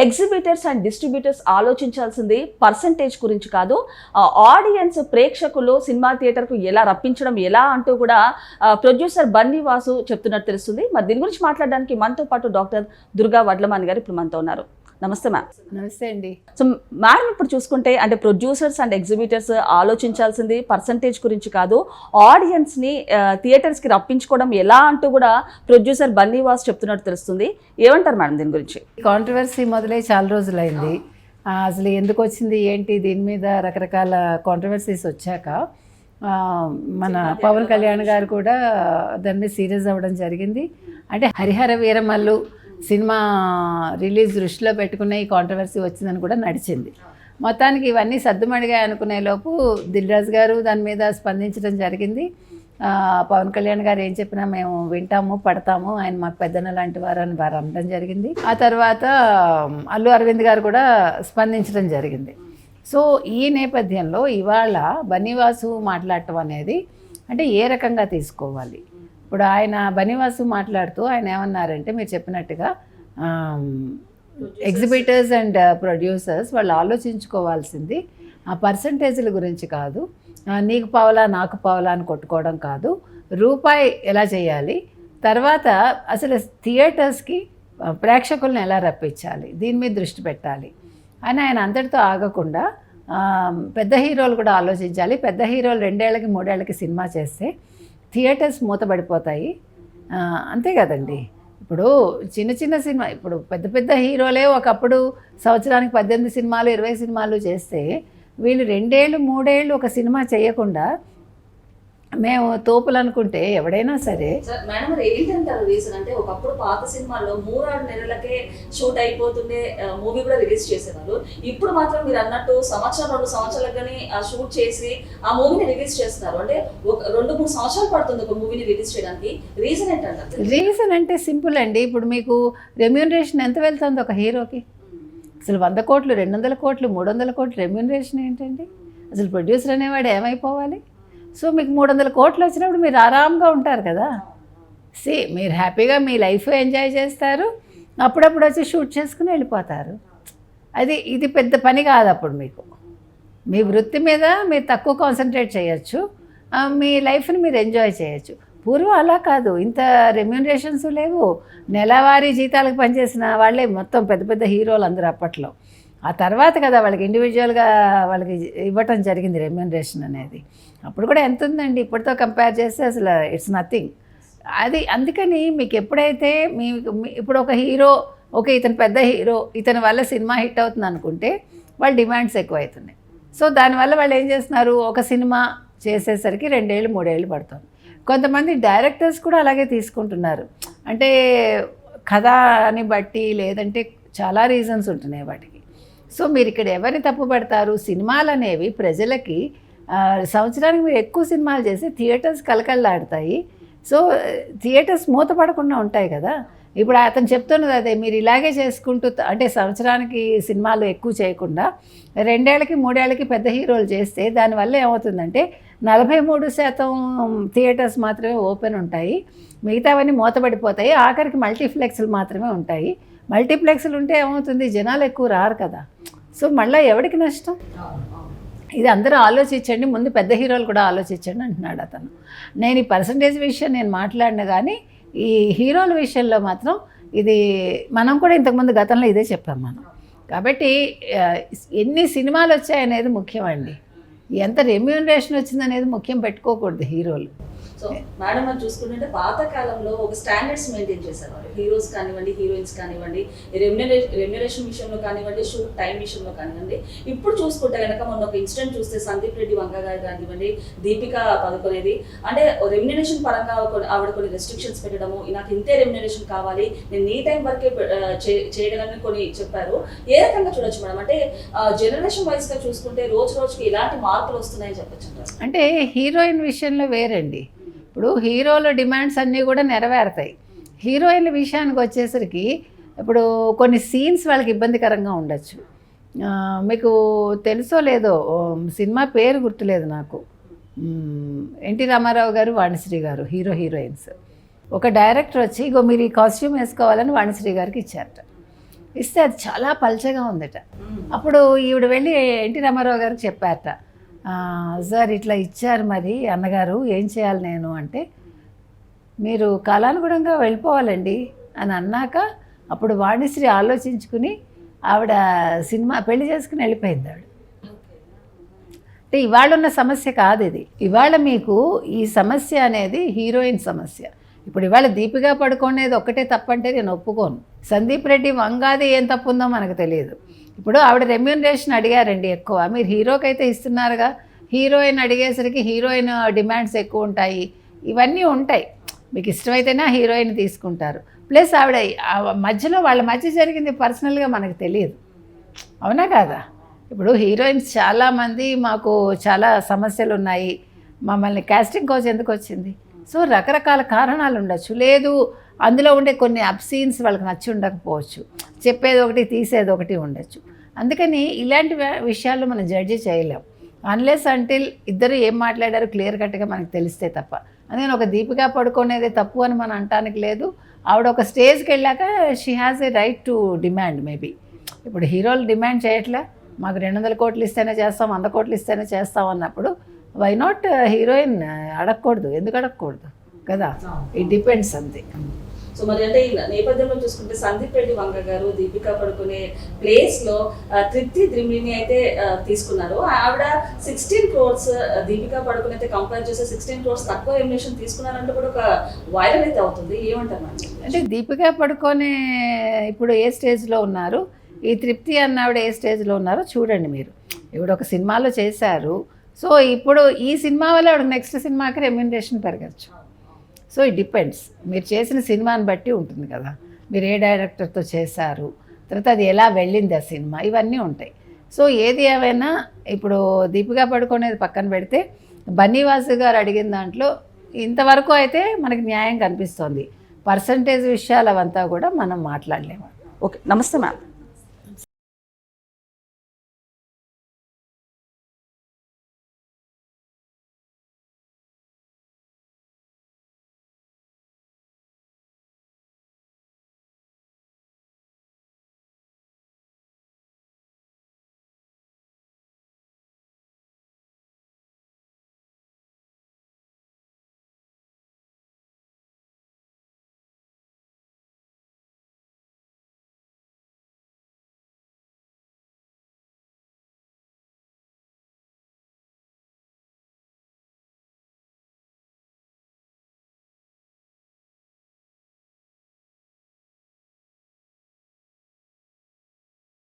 Exhibitors and distributors ఆలోచించాల్సింది percentage గురించి కాదు, ఆడియన్స్ ప్రేక్షకులు సినిమా థియేటర్కు ఎలా రప్పించడం ఎలా అంటూ కూడా ప్రొడ్యూసర్ బన్నీ వాసు చెప్తున్నట్టు తెలుస్తుంది. మరి దీని గురించి మాట్లాడడానికి మనతో పాటు డాక్టర్ దుర్గా వడ్లమాని గారు ఇప్పుడు మనతో ఉన్నారు. నమస్తే మ్యామ్. నమస్తే అండి. సో మేడం, ఇప్పుడు చూసుకుంటే అంటే ప్రొడ్యూసర్స్ అండ్ ఎగ్జిబిటర్స్ ఆలోచించాల్సింది పర్సంటేజ్ గురించి కాదు, ఆడియన్స్ని థియేటర్స్కి రప్పించుకోవడం ఎలా అంటూ కూడా ప్రొడ్యూసర్ బన్నీ వాసు చెప్తున్నట్టు తెలుస్తుంది. ఏమంటారు మేడం దీని గురించి? కాంట్రవర్సీ మొదలై చాలా రోజులైంది. అసలు ఎందుకు వచ్చింది ఏంటి దీని మీద రకరకాల కాంట్రవర్సీస్ వచ్చాక మన పవన్ కళ్యాణ్ గారు కూడా దాని మీద సీరియస్ అవ్వడం జరిగింది. అంటే హరిహర వీరమల్లు సినిమా రిలీజ్ దృష్టిలో పెట్టుకునే ఈ కాంట్రవర్సీ వచ్చిందని కూడా నడిచింది. మొత్తానికి ఇవన్నీ సర్దుమడిగా అనుకునే లోపు దిల్ రాజు గారు దాని మీద స్పందించడం జరిగింది. పవన్ కళ్యాణ్ గారు ఏం చెప్పినా మేము వింటాము పడతాము, ఆయన మాకు పెద్దన్న లాంటి వారు అని వారు అనడం జరిగింది. ఆ తర్వాత అల్లు అరవింద్ గారు కూడా స్పందించడం జరిగింది. సో ఈ నేపథ్యంలో ఇవాళ బన్నీవాసు మాట్లాడటం అనేది అంటే ఏ రకంగా తీసుకోవాలి? ఇప్పుడు ఆయన బన్నీవాసు మాట్లాడుతూ ఆయన ఏమన్నారంటే, మీరు చెప్పినట్టుగా ఎగ్జిబిటర్స్ అండ్ ప్రొడ్యూసర్స్ వాళ్ళు ఆలోచించుకోవాల్సింది ఆ పర్సంటేజ్ల గురించి కాదు, నీకు పావలా నాకు పావలా అని కొట్టుకోవడం కాదు, రూపాయి ఎలా చేయాలి, తర్వాత అసలు థియేటర్స్కి ప్రేక్షకులను ఎలా రప్పించాలి, దీని మీద దృష్టి పెట్టాలి అని ఆయన అంతటితో ఆగకుండా పెద్ద హీరోలు కూడా ఆలోచించాలి. పెద్ద హీరోలు 2 ఏళ్ళకి 3 ఏళ్ళకి సినిమా చేస్తే థియేటర్స్ మూతబడిపోతాయి, అంతే కదండి. ఇప్పుడు చిన్న చిన్న సినిమా, ఇప్పుడు పెద్ద పెద్ద హీరోలే ఒకప్పుడు సంవత్సరానికి 18 సినిమాలు 20 సినిమాలు చేస్తే వీళ్ళు 2 ఏళ్ళు 3 ఏళ్ళు ఒక సినిమా చేయకుండా మేము తోపులు అనుకుంటే ఎవడైనా సరే. మేడం ఏంటంటారు రీజన్? అంటే ఒకప్పుడు పాత సినిమాల్లో 3-6 నెలలకే షూట్ అయిపోతుండే మూవీ కూడా రిలీజ్ చేసేవాళ్ళు. ఇప్పుడు మాత్రం మీరు అన్నట్టు సంవత్సరం 2 సంవత్సరాలకు కానీ ఆ షూట్ చేసి ఆ మూవీని రిలీజ్ చేస్తున్నారు. అంటే 2-3 సంవత్సరాలు పడుతుంది ఒక మూవీని రిలీజ్ చేయడానికి. రీజన్ ఏంటంటారు? రీజన్ అంటే సింపుల్ అండి. ఇప్పుడు మీకు రెమ్యూనరేషన్ ఎంత వెళ్తుంది ఒక హీరోకి? అసలు 100 కోట్లు 200 కోట్లు 300 కోట్లు రెమ్యూనరేషన్ ఏంటండి? అసలు ప్రొడ్యూసర్ అనేవాడు ఏమైపోవాలి? సో మీకు 300 కోట్లు వచ్చినప్పుడు మీరు ఆరాంగా ఉంటారు కదా. మీరు హ్యాపీగా మీ లైఫ్ ఎంజాయ్ చేస్తారు, అప్పుడప్పుడు వచ్చి షూట్ చేసుకుని వెళ్ళిపోతారు. ఇది పెద్ద పని కాదు. అప్పుడు మీకు మీ వృత్తి మీద మీరు తక్కువ కాన్సన్ట్రేట్ చేయొచ్చు, మీ లైఫ్ని మీరు ఎంజాయ్ చేయొచ్చు. పూర్వం అలా కాదు, ఇంత రెమ్యూనరేషన్స్ లేవు. నెలవారీ జీతాలకు పనిచేసిన వాళ్ళే మొత్తం పెద్ద పెద్ద హీరోలు అందరూ అప్పట్లో. ఆ తర్వాత కదా వాళ్ళకి ఇండివిజువల్గా వాళ్ళకి ఇవ్వటం జరిగింది రెమ్యూనరేషన్ అనేది. అప్పుడు కూడా ఎంత ఉందండి, ఇప్పటితో కంపేర్ చేస్తే అసలు ఇట్స్ నథింగ్. అందుకని మీకు ఎప్పుడైతే ఇప్పుడు ఒక హీరో ఓకే ఇతను పెద్ద హీరో, ఇతని వల్ల సినిమా హిట్ అవుతుంది అనుకుంటే వాళ్ళ డిమాండ్స్ ఎక్కువ అవుతున్నాయి. సో దానివల్ల వాళ్ళు ఏం చేస్తున్నారు, ఒక సినిమా చేసేసరికి 2 ఏళ్ళు 3 ఏళ్ళు పడుతుంది. కొంతమంది డైరెక్టర్స్ కూడా అలాగే తీసుకుంటున్నారు. అంటే కథని బట్టి లేదంటే చాలా రీజన్స్ ఉంటున్నాయి వాటికి. సో మీరు ఇక్కడ ఎవరిని తప్పు పడతారు? సినిమాలు అనేవి ప్రజలకి సంవత్సరానికి మీరు ఎక్కువ సినిమాలు చేసి థియేటర్స్ కలకల్లాడతాయి. సో థియేటర్స్ మూతపడకుండా ఉంటాయి కదా. ఇప్పుడు అతను చెప్తున్నది అదే, మీరు ఇలాగే చేసుకుంటూ అంటే సంవత్సరానికి సినిమాలు ఎక్కువ చేయకుండా 2 ఏళ్ళకి 3 ఏళ్ళకి పెద్ద హీరోలు చేస్తే దానివల్ల ఏమవుతుందంటే 43% థియేటర్స్ మాత్రమే ఓపెన్ ఉంటాయి, మిగతావన్నీ మూతపడిపోతాయి. ఆఖరికి మల్టీప్లెక్స్లు మాత్రమే ఉంటాయి. మల్టీప్లెక్స్లు ఉంటే ఏమవుతుంది, జనాలు ఎక్కువ రారు కదా. సో మళ్ళీ ఎవరికి నష్టం? ఇది అందరూ ఆలోచించండి, ముందు పెద్ద హీరోలు కూడా ఆలోచించండి అంటున్నాడు అతను. నేను ఈ పర్సంటేజ్ విషయం నేను మాట్లాడిన కానీ ఈ హీరోల విషయంలో మాత్రం ఇది మనం కూడా ఇంతకుముందు గతంలో ఇదే చెప్పాం మనం. కాబట్టి ఎన్ని సినిమాలు వచ్చాయనేది ముఖ్యమండి, ఎంత రెమ్యూనరేషన్ వచ్చిందనేది ముఖ్యం పెట్టుకోకూడదు హీరోలు. సో మేడం మనం చూసుకుంటే పాత కాలంలో ఒక స్టాండర్డ్స్ మెయింటైన్ చేసేవారు, హీరోస్ కానివ్వండి హీరోయిన్స్ కానివ్వండి, రెమ్యునరేషన్ విషయంలో కానివ్వండి, షూట్ టైం విషయంలో కానివ్వండి. ఇప్పుడు చూసుకుంటే కనుక మొన్న ఒక ఇన్సిడెంట్ చూస్తే సందీప్ రెడ్డి వంగ గారు కానివ్వండి, దీపిక పదుకొనేది అంటే రెమ్యునరేషన్ పరంగా ఆవిడ కొన్ని రెస్ట్రిక్షన్స్ పెట్టడము, నాకు ఇంతే రెమ్యునరేషన్ కావాలి, నేను ఈ టైం వరకే చేయగలని కొన్ని చెప్పారు. ఏ రకంగా చూడొచ్చు మేడం? అంటే జనరేషన్ వైజ్గా చూసుకుంటే రోజు రోజుకి ఇలాంటి మార్పులు వస్తున్నాయని చెప్పచ్చు. అంటే హీరోయిన్ విషయంలో వేరండి. ఇప్పుడు హీరోల డిమాండ్స్ అన్నీ కూడా నెరవేరుతాయి. హీరోయిన్ల విషయానికి వచ్చేసరికి ఇప్పుడు కొన్ని సీన్స్ వాళ్ళకి ఇబ్బందికరంగా ఉండొచ్చు. మీకు తెలుసో లేదో, సినిమా పేరు గుర్తులేదు నాకు, ఎన్టీ రామారావు గారు వాణిశ్రీ గారు హీరోయిన్స్. ఒక డైరెక్టర్ వచ్చి ఇగో మీరు ఈ కాస్ట్యూమ్ వేసుకోవాలని వాణిశ్రీ గారికి ఇచ్చారట. ఇస్తే అది చాలా పల్చగా ఉందట. అప్పుడు ఈవిడ వెళ్ళి ఎన్టీ రామారావు గారికి చెప్పారట, సార్ ఇట్లా ఇచ్చారు మరి అన్నగారు ఏం చేయాలి నేను అంటే, మీరు కాలానుగుణంగా వెళ్ళిపోవాలండి అని అన్నాక అప్పుడు వాణిశ్రీ ఆలోచించుకుని ఆవిడ సినిమా పెళ్లి చేసుకుని వెళ్ళిపోయింది ఆవిడ. అంటే ఇవాళ ఉన్న సమస్య కాదు ఇది. ఇవాళ మీకు ఈ సమస్య అనేది హీరోయిన్ సమస్య. ఇప్పుడు ఇవాళ దీపికా పడుకోనేది ఒక్కటే తప్పంటే నేను ఒప్పుకోను. సందీప్ రెడ్డి వంగాది ఏం తప్పు ఉందో మనకు తెలియదు. ఇప్పుడు ఆవిడ రెమ్యూనరేషన్ అడిగారండి ఎక్కువ, మీరు హీరోకి అయితే ఇస్తున్నారుగా, హీరోయిన్ అడిగేసరికి హీరోయిన్ డిమాండ్స్ ఎక్కువ ఉంటాయి, ఇవన్నీ ఉంటాయి. మీకు ఇష్టమైతేనే హీరోయిన్ తీసుకుంటారు. ప్లస్ ఆవిడ మధ్యలో వాళ్ళ మధ్య జరిగింది పర్సనల్గా మనకు తెలియదు, అవునా కాదా? ఇప్పుడు హీరోయిన్స్ చాలామంది మాకు చాలా సమస్యలు ఉన్నాయి, మమ్మల్ని కాస్టింగ్ కోచ్ ఎందుకు వచ్చింది? సో రకరకాల కారణాలు ఉండొచ్చు. లేదు అందులో ఉండే కొన్ని అబ్సీన్స్ వాళ్ళకి నచ్చి ఉండకపోవచ్చు, చెప్పేది ఒకటి తీసేది ఒకటి ఉండొచ్చు. అందుకని ఇలాంటి విషయాల్లో మనం జడ్జి చేయలేం అన్లెస్ అంటిల్ ఇద్దరు ఏం మాట్లాడారు క్లియర్ కట్గా మనకు తెలిస్తే తప్ప. అందుకని ఒక దీపికా పడుకునేది తప్పు అని మనం అంటానికి లేదు. ఆవిడ ఒక స్టేజ్కి వెళ్ళాక she has a right to demand. Maybe ఇప్పుడు హీరోలు డిమాండ్ చేయట్లే, మాకు 200 కోట్లు ఇస్తేనే చేస్తాం, 100 కోట్లు ఇస్తేనే చేస్తాం అన్నప్పుడు వై నాట్ హీరోయిన్ అడగకూడదు? ఎందుకు అడగకూడదు కదా? ఇట్ డిపెండ్స్ అంతే. సో మరి అంటే ఈ నేపథ్యంలో చూసుకుంటే సందీప్ రెడ్డి వంగ గారు దీపికా పడుకునే ప్లేస్ లో తృప్తి ద్రిమిని అయితే తీసుకున్నారు. ఆవిడ 16 crores దీపికా పడుకుని అయితే కంపేర్ చేస్తే 16 crores తక్కువ రెమ్యునరేషన్ తీసుకున్నారంటే కూడా ఒక వైరల్ అయితే అవుతుంది. ఏమంటారు మేడం? అంటే దీపికా పడుకునే ఇప్పుడు ఏ స్టేజ్లో ఉన్నారు, ఈ తృప్తి అన్నావిడ ఏ స్టేజ్లో ఉన్నారో చూడండి మీరు. ఇప్పుడు ఒక సినిమాలో చేశారు, సో ఇప్పుడు ఈ సినిమా వల్ల ఆవిడ నెక్స్ట్ సినిమాకి రెమ్యునరేషన్ పెరగచ్చు. సో ఇట్ డిపెండ్స్, మీరు చేసిన సినిమాని బట్టి ఉంటుంది కదా, మీరు ఏ డైరెక్టర్తో చేశారు, తర్వాత అది ఎలా వెళ్ళింది ఆ సినిమా, ఇవన్నీ ఉంటాయి. సో ఏది ఏమైనా ఇప్పుడు దీపికా పడుకునేది పక్కన పెడితే బన్నీవాసు గారు అడిగిన దాంట్లో ఇంతవరకు అయితే మనకి న్యాయం కనిపిస్తోంది. పర్సంటేజ్ విషయాలు అవంతా కూడా మనం మాట్లాడలేము. ఓకే, నమస్తే మ్యామ్.